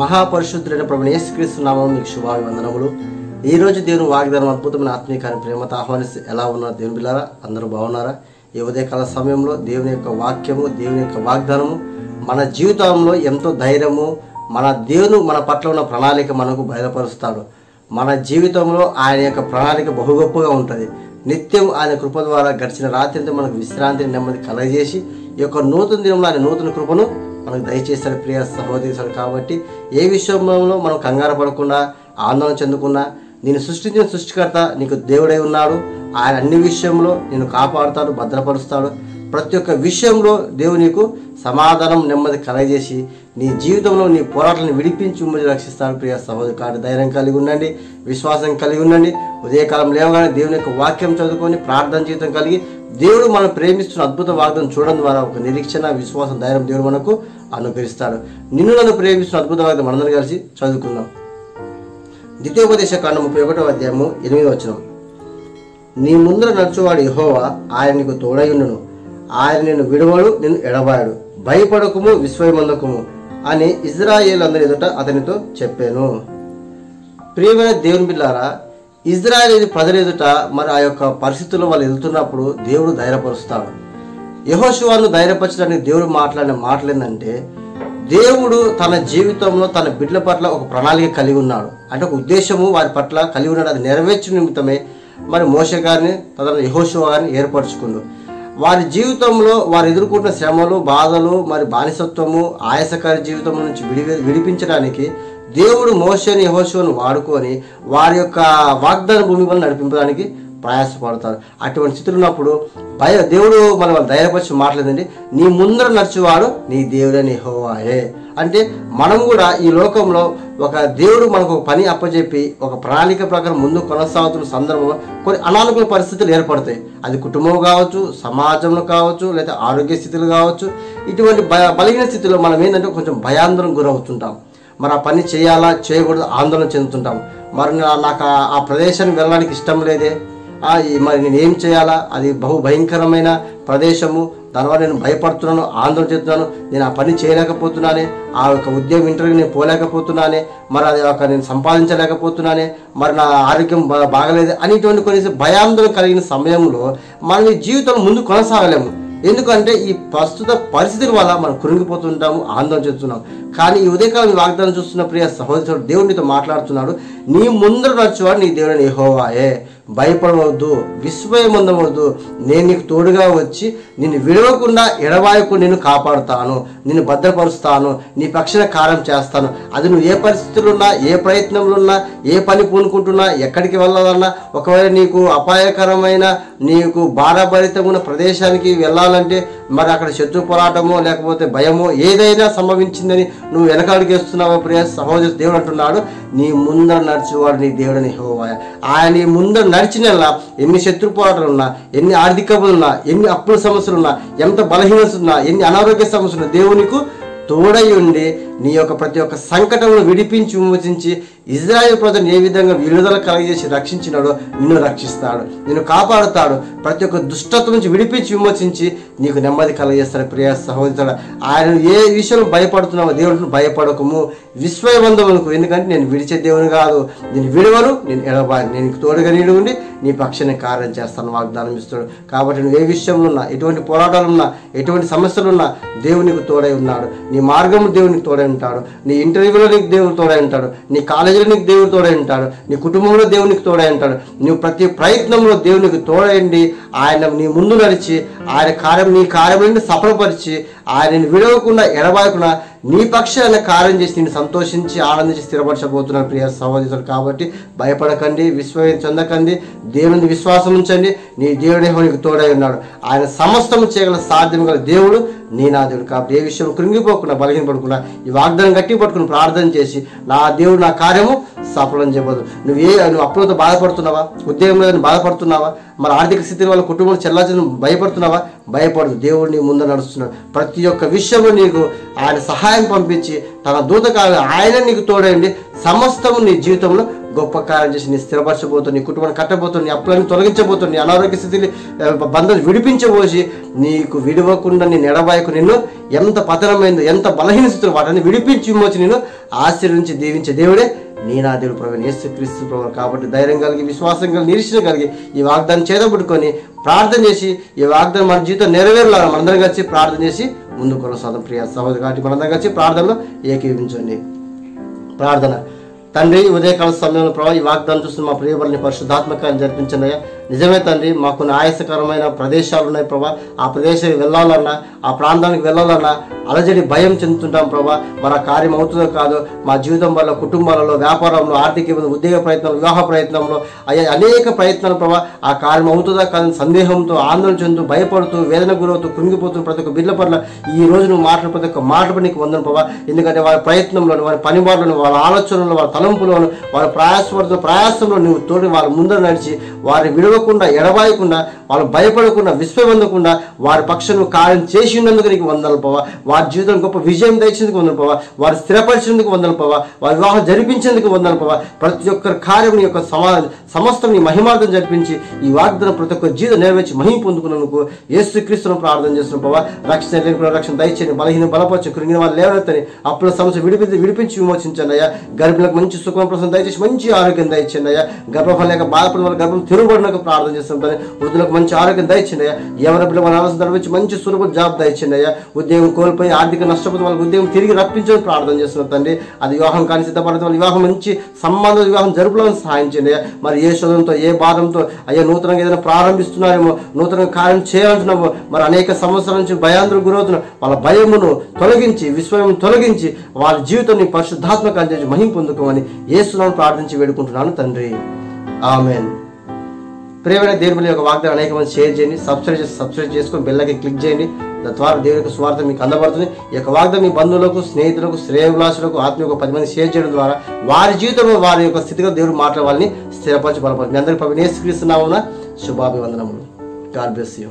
మహాపరిశుద్ధుడైన ప్రభువైన యేసుక్రీస్తు నామములో మీకు శుభాభివందనములు. ఈ రోజు దేవుని వాగ్దానం అద్భుతమైన ఆత్మీయ ప్రేమతో ఆహ్వానిస్తే ఎలా ఉన్నారు దేవుని బిడ్డలారా? అందరూ బాగున్నారా? ఈ ఉదయకాల సమయంలో దేవుని యొక్క వాక్యము, దేవుని యొక్క వాగ్దానము మన జీవితంలో ఎంతో ధైర్యము, మన పట్ల ఉన్న ప్రణాళిక మనకు బయలుపరుస్తాడు. మన జీవితంలో ఆయన యొక్క ప్రణాళిక బహు గొప్పగా ఉంటుంది. నిత్యం ఆయన కృప ద్వారా గడిచిన రాత్రి అంతా మనకు విశ్రాంతిని, నెమ్మది కలగజేసి ఈ యొక్క నూతన దినంలో ఆయన నూతన కృపను మనకు దయచేస్తాడు ప్రియ సహోదరుడు. కాబట్టి ఏ విషయంలో మనం కంగారు పడకుండా, ఆందోళన చెందకుండా, నేను సృష్టించిన సృష్టికర్త నీకు దేవుడై ఉన్నాడు. ఆయన అన్ని విషయంలో నేను కాపాడుతాడు, భద్రపరుస్తాడు. ప్రతి ఒక్క విషయంలో దేవుడు నీకు సమాధానం, నెమ్మది కలగజేసి నీ జీవితంలో నీ పోరాటాలను విడిపించి ఉమ్మడి రక్షిస్తాడు ప్రియ సహోదరు. కాబట్టి ధైర్యం కలిగి ఉండండి, విశ్వాసం కలిగి ఉండండి. ఉదయకాలం లేవగానే దేవుని యొక్క వాక్యం చదువుకొని ప్రార్థన జీవితం కలిగి దేవుడు మనం ప్రేమిస్తున్న అద్భుత వాగ్దానం చూడడం ద్వారా ఒక నిరీక్షణ, విశ్వాసం, ధైర్యం దేవుడు మనకు అనుగ్రహిస్తాడు. నన్ను ప్రేమిస్తున్న అద్భుత వాగ్దానం మనందరం కలిసి చదువుకుందాం. ద్వితీయోపదేశ కాండం 31వ అధ్యాయము 8వ వచనం. నీ ముందర నడుచువాడు యెహోవా, ఆయన నీకు తోడయుండును, ఆయన నిన్ను విడువడు, నిన్ను ఎడబాయడు, భయపడకుము, విస్మయమందకుము అని ఇజ్రాయేలు ఎదుట అతనితో చెప్పాను. ప్రియమైన దేవుని బిడ్డలారా, ఇజ్రాయేలు ప్రజల ఎదుట మరి ఆ యొక్క పరిస్థితుల్లో వాళ్ళు వెళ్తున్నప్పుడు దేవుడు ధైర్యపరుస్తాడు. యెహోషువను ధైర్యపరచడానికి దేవుడు మాట్లాడిన మాటలు ఏంటంటే, దేవుడు తన జీవితంలో తన బిడ్డల పట్ల ఒక ప్రణాళిక కలిగి ఉన్నాడు. అంటే ఒక ఉద్దేశము వారి పట్ల కలిగి ఉన్నాడు. అది నెరవేర్చు నిమిత్తమే మరి మోషే గారిని, తన యెహోషువ గారిని ఏర్పరచుకుండు. వారి జీవితంలో వారు ఎదుర్కొంటున్న శ్రమలు, బాధలు, మరి బానిసత్వము, ఆయాసకర జీవితం నుంచి విడిపించడానికి దేవుడు మోషేని, యెహోషువను వాడుకొని వారి యొక్క వాగ్దాన భూమి వల్ల నడిపించడానికి ప్రయాసపడతారు. అటువంటి స్థితిలో ఉన్నప్పుడు దేవుడు మన ధైర్యపరిచి మాట్లాడండి, నీ ముందర నడిచేవాడు నీ దేవుడని యెహోవాయే. అంటే మనం కూడా ఈ లోకంలో ఒక దేవుడు మనకు ఒక పని అప్పచెప్పి ఒక ప్రణాళిక ప్రకారం ముందు కొనసాగుతున్న సందర్భంలో కొన్ని అనానుకూల పరిస్థితులు ఏర్పడతాయి. అది కుటుంబం కావచ్చు, సమాజంలో కావచ్చు, లేదా ఆరోగ్య స్థితులు కావచ్చు. ఇటువంటి బలహీన స్థితిలో మనం ఏంటంటే కొంచెం భయాందోళన గురవుతుంటాం. మరి ఆ పని చేయాలా, చేయకూడదు ఆందోళన చెందుతుంటాం. మరి నాకు ఆ ప్రదేశానికి వెళ్ళడానికి ఇష్టం లేదే, మరి నేను ఏం చేయాలా, అది బహు భయంకరమైన ప్రదేశము, దానివల్ల నేను భయపడుతున్నాను, ఆందోళన చెందుతున్నాను, నేను ఆ పని చేయలేకపోతున్నానే, ఆ యొక్క ఉద్యోగం ఇంటర్వ్యూ నేను పోలేకపోతున్నానే, మరి అది ఒక నేను సంపాదించలేకపోతున్నానే, మరి నా ఆరోగ్యం బాగలేదు అని ఇటువంటి కొన్ని భయాందోళన కలిగిన సమయంలో మనం ఈ జీవితంలో ముందు కొనసాగలేము. ఎందుకంటే ఈ ప్రస్తుత పరిస్థితుల వల్ల మనం కురింగిపోతుంటాము, ఆందోళన చెందుతున్నాం. కానీ ఈ ఉదయకాలం వాగ్దానం చూస్తున్న ప్రియ సహోదరుడు దేవునితో మాట్లాడుతున్నాడు, నీ ముందర నడుచువాడు నీ దేవుడని యెహోవాయే, భయపడవద్దు, విస్మయమందవద్దు, నేను నీకు తోడుగా వచ్చి నిన్ను విడవకుండా ఎడబాయకుండా నేను కాపాడుతాను, నిన్ను భద్రపరుస్తాను, నీ పక్షాన కార్యం చేస్తాను. అది నువ్వు ఏ పరిస్థితులు ఉన్నా, ఏ ప్రయత్నంలో ఉన్నా, ఏ పని పూనుకుంటున్నా, ఎక్కడికి వెళ్ళాలన్నా, ఒకవేళ నీకు అపాయకరమైన, నీకు భారభరితమైన ప్రదేశానికి వెళ్ళాలంటే మరి అక్కడ శత్రు పోరాటమో లేకపోతే భయమో ఏదైనా సంభవించిందని నువ్వు వెనకాడికి వేస్తున్నావో ప్రియ సహోదరు, దేవుడు అంటున్నాడు, నీ ముందర నడిచేవాడు నీ దేవుడని యెహోవాయే. ఆయన నీ ముందర నడిచినలా ఎన్ని శత్రు పోరాటాలు ఉన్నా, ఎన్ని ఆర్థికములు ఉన్నా, ఎన్ని అప్పుల సమస్యలు ఉన్నా, ఎంత బలహీనత ఉన్నా, ఎన్ని అనారోగ్య సమస్యలు ఉన్నా, దేవునికి తోడై ఉండి నీ యొక్క ప్రతి ఒక్క సంకటంలో విడిపించి విమోచించి ఇజ్రాయేల్ ప్రజలను ఏ విధంగా విడుదల కలగజేసి రక్షించినాడో నిన్ను రక్షిస్తాడు, నిన్ను కాపాడుతాడు. ప్రతి ఒక్క దుష్టత్వం నుంచి విడిపించి విమోచించి నీకు నెమ్మది కలగజేస్తాడు ప్రియ సహోదరుడు. ఆయన ఏ విషయంలో భయపడుతున్నావో దేవుడిని భయపడకము, విస్మయవందములకు, ఎందుకంటే నేను విడిచే దేవుని కాదు, నేను విడవను, నేను ఎడబాను, నేను తోడుగా నీడు ఉండి నీ పక్షాన్ని కార్యం చేస్తాను వాగ్దానం ఇస్తాడు. కాబట్టి నువ్వు ఏ విషయంలో ఉన్నా, ఎటువంటి పోరాటాలున్నా, ఎటువంటి సమస్యలున్నా దేవుడు నీకు తోడై ఉన్నాడు. నీ మార్గంలో దేవుడు నీకు తోడై ఉంటాడు, నీ ఇంటర్వ్యూలో నీకు దేవుడు తోడై ఉంటాడు, నీ కాలేజీలో నీకు దేవుడు తోడై ఉంటాడు, నీ కుటుంబంలో దేవునికి తోడై ఉంటాడు. నువ్వు ప్రతి ప్రయత్నంలో దేవునికి తోడైండి ఆయన నీ ముందు నడిచి ఆయన నీ కార్యం సఫలపరిచి ఆయనని విడవకుండా ఎడబాయకుండా నీ పక్షాన కార్యం చేసి నేను సంతోషించి ఆనందించి స్థిరపరచబోతున్నాను ప్రియ సహోదరుడు. కాబట్టి భయపడకండి, విశ్వాసం చెందకండి, దేవుని విశ్వాసం ఉంచండి. నీ దేవుడే నీకు తోడై ఉన్నాడు. ఆయన సమస్తము చేయగల సాధ్యం గల దేవుడు నీ నా దేవుడు. కాబట్టి ఏ విషయం కృంగిపోకుండా, బలహీనపడకుండా ఈ వాగ్దానం గట్టి పట్టుకుని ప్రార్థన చేసి నా దేవుడు నా కార్యము సఫలం చేయబోదు. నువ్వు అప్పులతో బాధపడుతున్నావా, ఉద్యోగం లేదని బాధపడుతున్నావా, మరి ఆర్థిక స్థితి వల్ల కుటుంబం చెల్లాచెల్లని భయపడుతున్నావా, భయపడదు. దేవుడు నీ ముందు నడుస్తున్నాడు. ప్రతి ఒక్క విషయంలో నీకు ఆయన సహాయం పంపించి తన దూతకాలు ఆయన నీకు తోడండి సమస్తము నీ జీవితంలో గొప్ప కార్యం చేసి నీ స్థిరపరచబోతుంది, నీ కుటుంబాన్ని కట్టబోతుంది, నీ అప్పులను తొలగించబోతుంది, నీ అనారోగ్య స్థితిని బంధాలు విడిపించబోసి నీకు విడవకుండా నేను ఎడబాయకు నిన్ను ఎంత పతనమైందో ఎంత బలహీన స్థితులు వాటిని విడిపించి విమోచి నేను ఆశీర్వించి దీవించే దేవుడే నీ నా దేవుడు ప్రభువైన యేసుక్రీస్తు ప్రభువు. కాబట్టి ధైర్యం కలిగి, విశ్వాసం కలిగి, నిరీక్షణ కలిగి ఈ వాగ్దానం చేతబుట్టుకొని ప్రార్థన చేసి ఈ వాగ్దానం మన జీవితం నెరవేరాలని మనందరం కలిసి ప్రార్థన చేసి ముందుకు కొనసాగం. ప్రియ సహోదరు కాబట్టి మనందరం కలిసి ప్రార్థనలో ఏకీవించండి. ప్రార్థన. తండ్రి, ఉదయకాల సమయంలో ప్రభావ ఈ వాగ్దానం చూస్తున్న మా ప్రియబలని పరిశుద్ధాత్మకాన్ని జరిపించండి అయ్యా. నిజమే తండ్రి, మాకు ఆయాసకరమైన ప్రదేశాలు ఉన్నాయి ప్రభా. ఆ ప్రదేశానికి వెళ్ళాలన్నా, ఆ ప్రాంతానికి వెళ్ళాలన్నా అలజడి భయం చెందుతుంటాం ప్రభా. మరి ఆ కార్యం అవుతుందో కాదో మా జీవితం వల్ల, కుటుంబాలలో, వ్యాపారంలో, ఆర్థిక ఉద్యోగ ప్రయత్నంలో, వివాహ ప్రయత్నంలో అయ్యా అనేక ప్రయత్నాలు ప్రభా. ఆ కార్యం అవుతుందా కాదని సందేహంతో, ఆందోళన చెందుతూ, భయపడుతూ, వేదన గురవుతూ, కృంగిపోతూ ప్రతి ఒక్క బిడ్డల పట్ల ఈ రోజు నువ్వు మాట్లాడే ప్రతి ఒక్క మాట నీకు వందను ప్రభా. ఎందుకంటే వారి ప్రయత్నంలోను, వారి పనిబాట్లను, వాళ్ళ ఆలోచనలో, వాళ్ళ తలంపులోను, వాళ్ళ ప్రయాసంలో నువ్వు తోటి వాళ్ళ ముందర నడిచి వారిని విడవకుండా, ఎడబాయకుండా, వాళ్ళు భయపడకుండా, విశ్వవందకుండా వారి పక్షం కార్యం చేసి ఉన్నందుకు నీకు వందలు పోవా. వారి జీవితం గొప్ప విజయం తెచ్చేందుకు వందలు పోవా. వారు స్థిరపరిచేందుకు వందలు పోవా. వారి వివాహం జరిపించేందుకు వందలు పోవా. ప్రతి ఒక్కరి కార్యం నీ యొక్క సమస్తం నీ మహిమార్థం జరిపించి ఈ వాగ్దానం ప్రతి ఒక్క జీవితం నెరవేర్చి మహిమ పొందుకున్నందుకు యేసుక్రీస్తును ప్రార్థన చేస్తున్నాం పోవా. రక్షణ లేని రక్షణ దయచేయండి, బలహీన బలపరచు, కృంగిన వాళ్ళు లేవనెత్తని, అప్పుల సమస్య విడిపించి విమోచించండి అయ్యా. గర్భిణులకు మంచి సుఖం ప్రసన్న దయచేసి మంచి ఆరోగ్యం దయచేయండి అయ్యా. గర్భఫలం లేక బాధపడిన వాళ్ళ గర్భం తిరుగుబడినకు ప్రార్థన చేస్తుంటారు. వృద్ధులకు మంచి ఆరోగ్యం దయచేయండి అయ్యా. ఎవరి పిల్లలు మన ఆలోచన నడిపించి మంచి సులభ జాబ్ దయచేయండి అయ్యా. ఉద్యోగం కోల్పోయి ఆర్థిక నష్టపోతే వాళ్ళకి ఉద్యోగం తిరిగి రప్పించని ప్రార్థన చేస్తున్నారు తండ్రి. అది వివాహం కానీ సిద్ధపడితే వాళ్ళ వివాహం మంచి సంబంధం వివాహం జరుపులను సహాయం చేయండి అయ్యా. మరి ఏ శోధంతో, ఏ బాధంతో అయ్యా నూతనంగా ఏదైనా ప్రారంభిస్తున్నారేమో, నూతనంగా కార్యం చేయాలంటున్నామో, మరి అనేక సంవత్సరాల నుంచి భయాందోళనకు గురవుతున్నారు. వాళ్ళ భయమును తొలగించి, విశ్వము తొలగించి వాళ్ళ జీవితాన్ని పరిశుద్ధాత్మక అందించి మహిమ పొందుకోమని యేసునామములో ప్రార్థించి వేడుకుంటున్నాను తండ్రి. ఆమేన్. ప్రియమైన దేవుని యొక్క వాగ్దానం అనేక మంది షేర్ చేయండి, సబ్స్క్రైబ్ చేసుకొని బెల్లకి క్లిక్ చేయండి. తద్వారా దేవుని యొక్క స్వార్థం మీకు అందబడుతుంది. ఈ యొక్క వాగ్దానం మీ బంధువులకు, స్నేహితులకు, శ్రేయభిలాషులకు, ఆత్మీయులకు 10 మంది షేర్ చేయడం ద్వారా వారి జీవితంలో వారి యొక్క స్థితిగా దేవుడు మాట్లాడాలని స్థిరపరచి బలపరచు. మీ అందరికీ ప్రభువైన యేసుక్రీస్తు నామమున శుభాభివందనములు. God bless you.